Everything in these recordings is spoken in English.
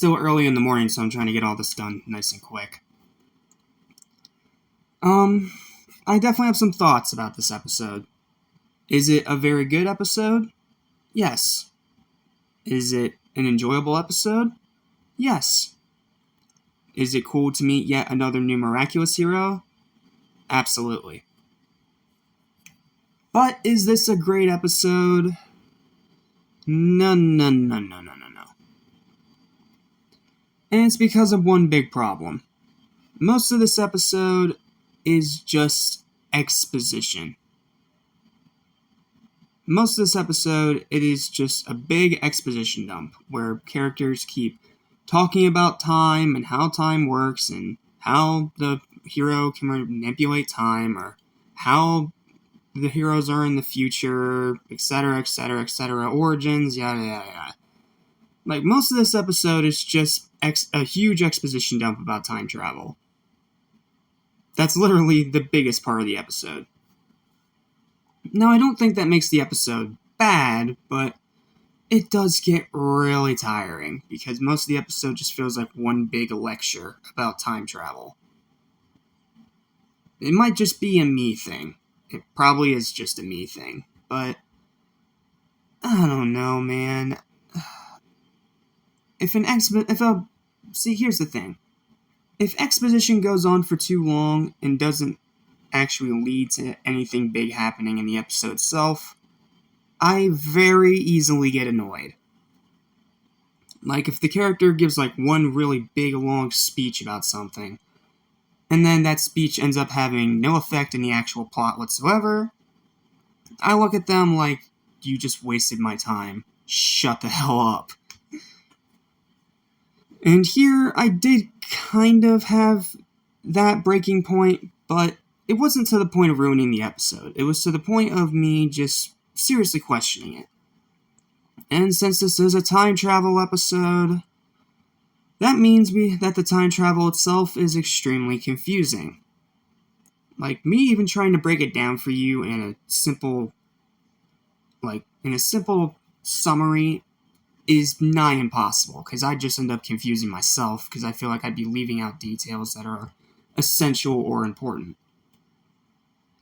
still early in the morning, so I'm trying to get all this done nice and quick. I definitely have some thoughts about this episode. Is it a very good episode? Yes. Is it an enjoyable episode? Yes. Is it cool to meet yet another new Miraculous hero? Absolutely. But is this a great episode? No. And it's because of one big problem. Most of this episode is just exposition. Most of this episode, it is just a big exposition dump where characters keep talking about time and how time works and how the hero can manipulate time or how the heroes are in the future, etc., origins, yada, yada, yada. Like, most of this episode is just a huge exposition dump about time travel. That's literally the biggest part of the episode. Now, I don't think that makes the episode bad, but it does get really tiring, because most of the episode just feels like one big lecture about time travel. It might just be a me thing. It probably is just a me thing, but I don't know, man. See, here's the thing. If exposition goes on for too long and doesn't actually lead to anything big happening in the episode itself, I very easily get annoyed. Like, if the character gives, like, one really big, long speech about something, and then that speech ends up having no effect in the actual plot whatsoever, I look at them like, you just wasted my time. Shut the hell up. And here, I did kind of have that breaking point, but it wasn't to the point of ruining the episode. It was to the point of me just seriously questioning it. And since this is a time travel episode, that means that the time travel itself is extremely confusing. Like, me even trying to break it down for you in a simple summary is nigh impossible, because I'd just end up confusing myself, because I feel like I'd be leaving out details that are essential or important.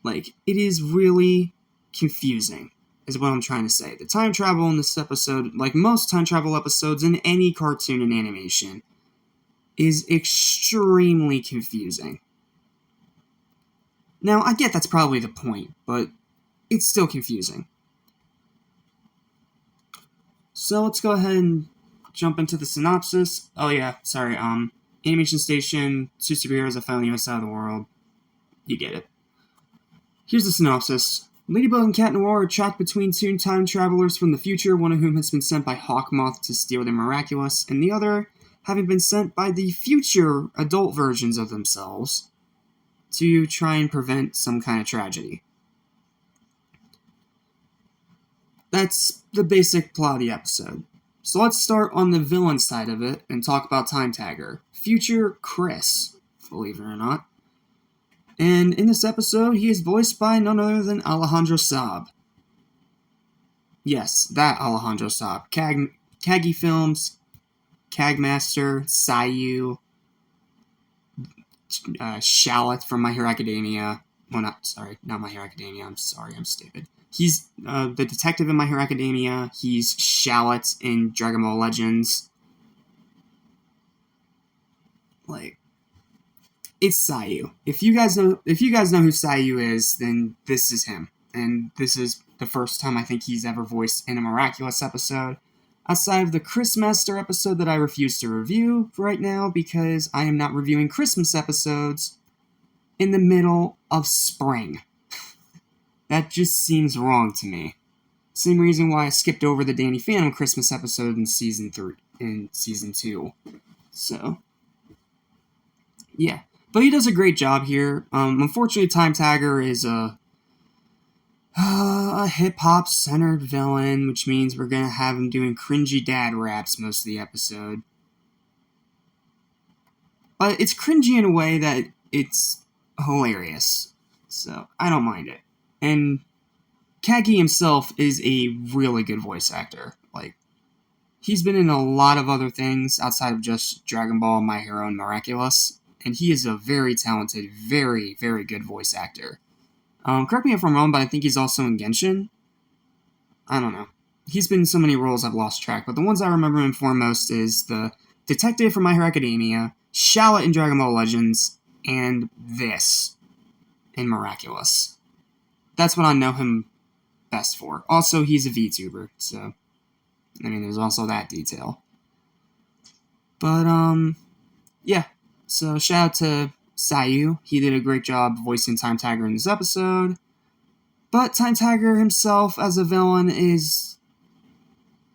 Like, it is really confusing, is what I'm trying to say. The time travel in this episode, like most time travel episodes in any cartoon and animation, is extremely confusing. Now, I get that's probably the point, but it's still confusing. So let's go ahead and jump into the synopsis. Oh yeah, sorry, Animation Station, two superheroes that found the other side of the world. You get it. Here's the synopsis. Ladybug and Cat Noir are trapped between two time travelers from the future, one of whom has been sent by Hawkmoth to steal their Miraculous, and the other having been sent by the future adult versions of themselves to try and prevent some kind of tragedy. That's the basic plot of the episode. So let's start on the villain side of it and talk about Timetagger. Future Chris, believe it or not. And in this episode, he is voiced by none other than Alejandro Saab. Yes, that Alejandro Saab. Kagi Films, Kagmaster, Sayu, Shallot from My Hero Academia. Well, not My Hero Academia. I'm sorry, I'm stupid. He's the detective in My Hero Academia. He's Shallot in Dragon Ball Legends. Like, it's Sayu. If you guys know who Sayu is, then this is him. And this is the first time I think he's ever voiced in a Miraculous episode. Outside of the Christmaster episode that I refuse to review right now, because I am not reviewing Christmas episodes in the middle of spring. That just seems wrong to me. Same reason why I skipped over the Danny Phantom Christmas episode in season 2. So, yeah. But he does a great job here. Unfortunately, Timetagger is a hip-hop centered villain, which means we're gonna have him doing cringy dad raps most of the episode. But it's cringy in a way that it's hilarious. So, I don't mind it. And Kagi himself is a really good voice actor. Like, He's been in a lot of other things outside of just Dragon Ball, My Hero, and Miraculous, and he is a very talented, very, very good voice actor. Correct me if I'm wrong, but I think he's also in Genshin. I don't know. He's been in so many roles I've lost track, but the ones I remember him for most is the detective from My Hero Academia, Shallot in Dragon Ball Legends, and this in Miraculous. That's what I know him best for. Also, he's a VTuber, so I mean, there's also that detail. But, yeah. So, shout out to Sayu. He did a great job voicing Timetagger in this episode. But Timetagger himself as a villain is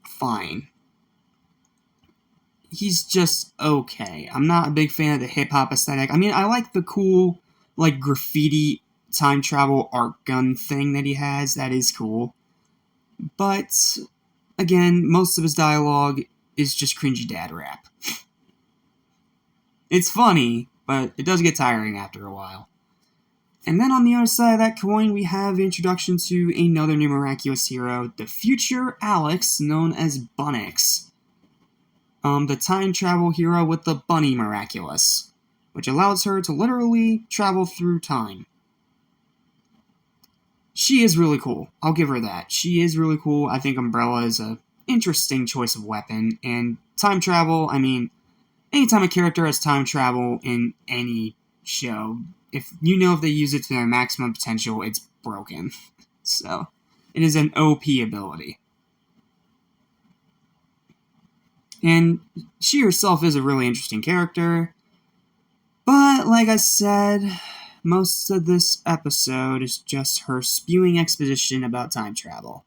fine. He's just okay. I'm not a big fan of the hip-hop aesthetic. I mean, I like the cool, like, graffiti time travel art gun thing that he has. That is cool. But again, most of his dialogue is just cringy dad rap. It's funny, but it does get tiring after a while. And then on the other side of that coin, we have the introduction to another new Miraculous hero, the future Alex, known as Bunnix. The time travel hero with the bunny Miraculous, which allows her to literally travel through time. She is really cool. I'll give her that. She is really cool. I think Umbrella is a interesting choice of weapon. And time travel, I mean, anytime a character has time travel in any show, if they use it to their maximum potential, it's broken. So, it is an OP ability. And she herself is a really interesting character. But, like I said, most of this episode is just her spewing exposition about time travel.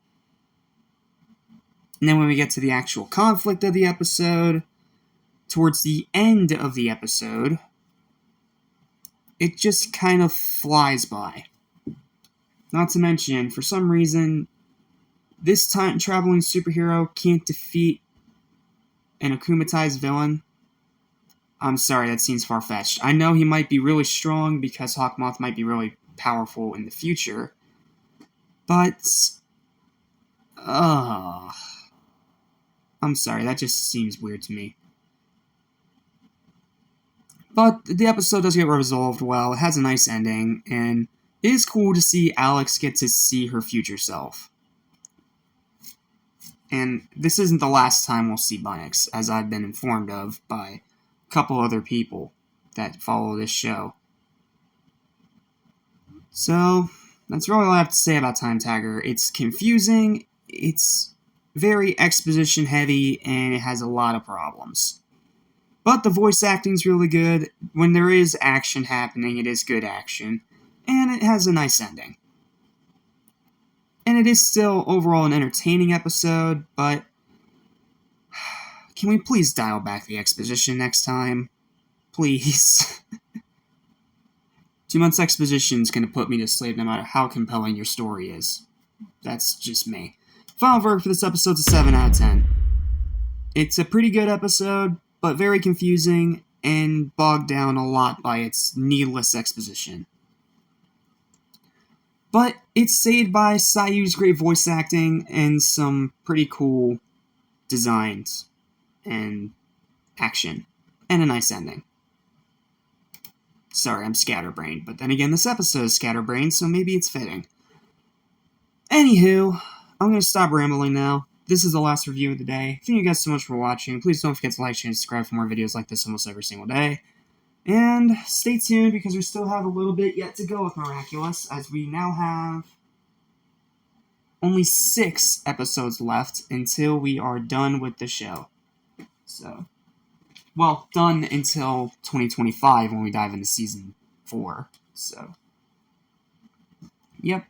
And then when we get to the actual conflict of the episode, towards the end of the episode, it just kind of flies by. Not to mention, for some reason, this time-traveling superhero can't defeat an akumatized villain. I'm sorry, that seems far-fetched. I know he might be really strong because Hawkmoth might be really powerful in the future, but I'm sorry, that just seems weird to me. But the episode does get resolved well, it has a nice ending, and it is cool to see Alex get to see her future self. And this isn't the last time we'll see Bunnix, as I've been informed of by a couple other people that follow this show. So, that's really all I have to say about Timetagger. It's confusing, it's very exposition heavy, and it has a lot of problems. But the voice acting's really good. When there is action happening, it is good action. And it has a nice ending. And it is still overall an entertaining episode, but can we please dial back the exposition next time? Please. 2 months exposition is going to put me to sleep no matter how compelling your story is. That's just me. Final verdict for this episode is a 7 out of 10. It's a pretty good episode, but very confusing and bogged down a lot by its needless exposition. But it's saved by Sayu's great voice acting and some pretty cool designs and action and a nice ending. Sorry, I'm scatterbrained, but then again, this episode is scatterbrained, so maybe it's fitting. Anywho, I'm going to stop rambling now. This is the last review of the day. Thank you guys so much for watching. Please don't forget to like, share, and subscribe for more videos like this almost every single day. And stay tuned because we still have a little bit yet to go with Miraculous, as we now have only 6 episodes left until we are done with the show. So, well, done until 2025 when we dive into Season 4. So, yep.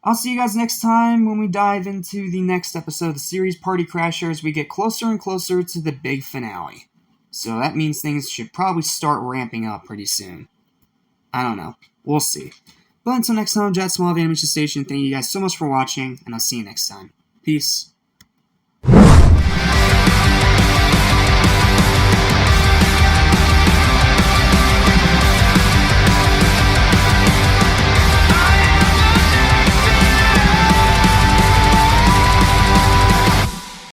I'll see you guys next time when we dive into the next episode of the series, Party Crasher, as we get closer and closer to the big finale. So that means things should probably start ramping up pretty soon. I don't know. We'll see. But until next time, Jet Small of Animation Station, thank you guys so much for watching, and I'll see you next time. Peace.